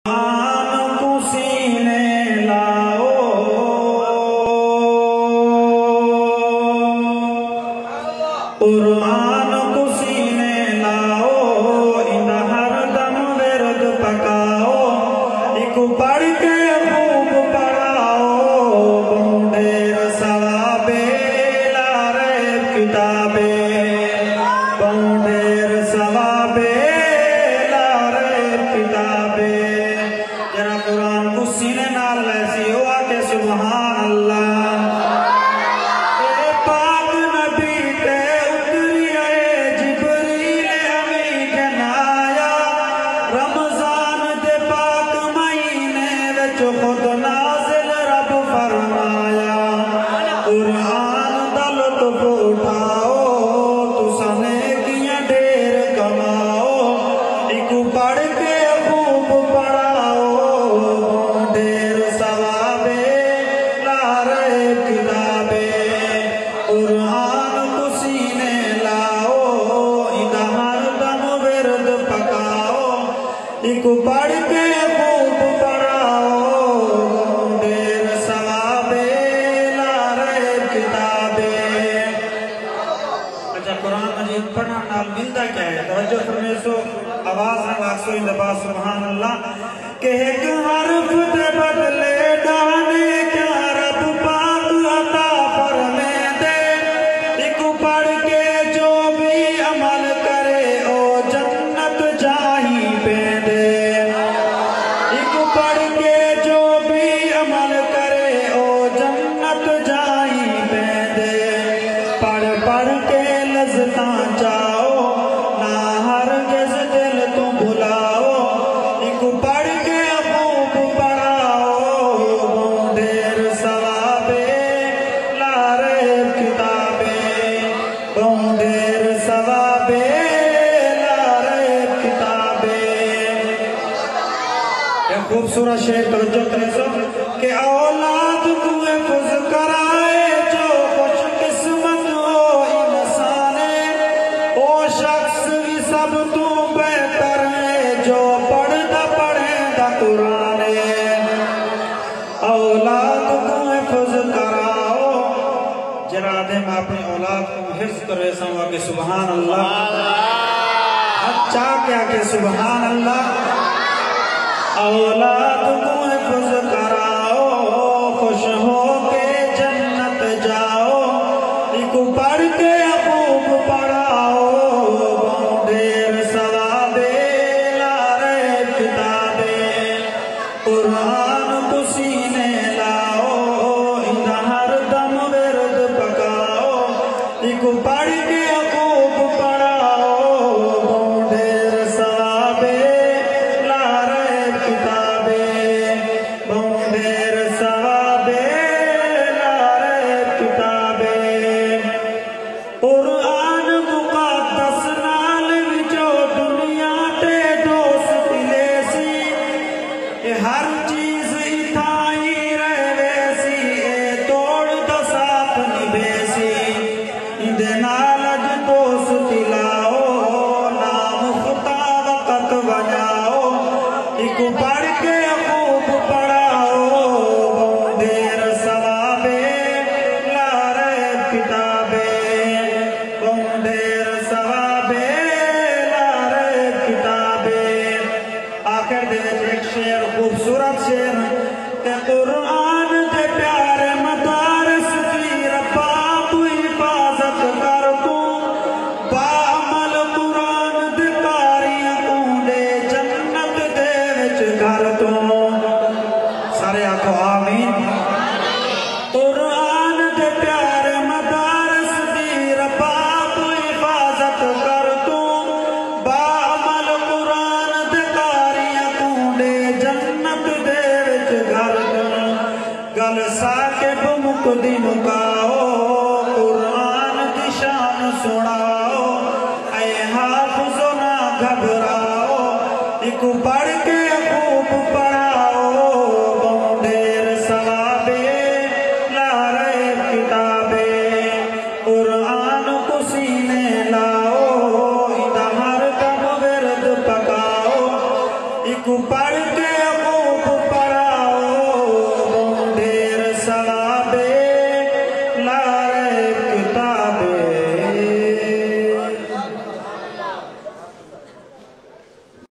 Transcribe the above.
قرآن کو سینے لاؤ، انہا ہر دم ورد پکاؤ، ایک پڑھ کے خوب پڑھاؤ، بہنڈیر ثوابے لا ریب کتابے، بہنڈیر ثوابے لا ریب کتابے۔ جرا قرآن کو سینے نال ایسی ہوا کہ سبحان اللہ۔ جو خود نازل رب فرمایا، قرآن دا لطف اٹھاؤ، تو سنیکیاں ڈیر کماؤ، ایک پڑھ کے خوب پڑھاؤ، ڈیر ثوابے لا ریب کتابے۔ قرآن کو سینے لاؤ، انہا ہر دم ورد پکاؤ، ایک پڑھ کے خوب پڑھاؤ، پڑھنا نال ملتا کیا ہے؟ توجہ فرمے سو، آواز رواز سو اندباز سبحان اللہ۔ کہ ایک حرف دے بدلے دانے کیا رب پاک عطا فرمے دے، ایک پڑھ کے جو بھی عمل کرے او جنت جاہی پہ دے، ایک پڑھ کے جو بھی عمل کرے او جنت جاہی پہ دے، پڑھ پڑھ کے لذتاں جاؤ، نہ ہرگز دل تو بھلاؤ، ایک پڑھ کے خوب پڑھاؤ، بہنڈیر ثوابے لا ریب کتابے، بہنڈیر ثوابے لا ریب کتابے۔ یہ خوبصورت شعر توجہ کریں سو کہ اولاد کو حفظ کرائے جو خوش قسمت ہو انسانے، او شخص بھی سب تو بہتر ہے جو پڑھتا پڑھتا قرآن ہے۔ اولاد کو حفظ کراؤ، جرادے میں اپنی اولاد کو حفظ کرے سوا کہ سبحان اللہ، اچھا کیا کہ سبحان اللہ۔ اولاد کو حفظ کراؤ، خوش ہو کے جنت جاؤ، ایک پڑھ کے خوب پڑھاؤ، بہنڈیر ثوابے لا ریب کتابے۔ قرآن کو سینے لاؤ، انہا ہر دم ورد پکاؤ، ایک پڑھ کے خوب پڑھاؤ، بہنڈیر ثوابے لا ریب کتابے، بہنڈیر ثوابے لا ریب کتابے۔ قرآن مقدس نال وچو دنیا تے دوست لے سی، ہر چیز اتھائی رہے سی، توڑ دا ساتھ نبھے سی، اندے نال اج دوست لاؤ، نام خطا وقت بجاؤ، ایک پڑھ کے خوب پڑھاؤ، بہنڈیر ثوابے لا ریب کتابے، بہنڈیر ثوابے لا ریب کتابے۔ آخر دے وچ ایک شعر خوبصورت شعر کہ قرآن دے پیارے مدارس کی ربا تو حفاظت کر تو، با عمل قرآن دے کاریاں کونڈے جنت دے وچ گھر تو۔ سارے آکھو آمین۔ قرآن دے پیارے مدارس دی ربا تو حفاظت کر تو، با عمل قرآن دے کاریاں کونڈے جنت دے وچ گھر تو۔ گل ثاقب مقدی مکاؤ، قرآن دی شان سناؤ، اے حافظو نہ گھبراؤ، ایک پڑھ کے خوب پڑھاؤ، بہنڈیر ثوابے لا ریب کتابے۔ قرآن کو سینے لاؤ، انہا ہر دم ورد پکاؤ، ایک پڑھ کے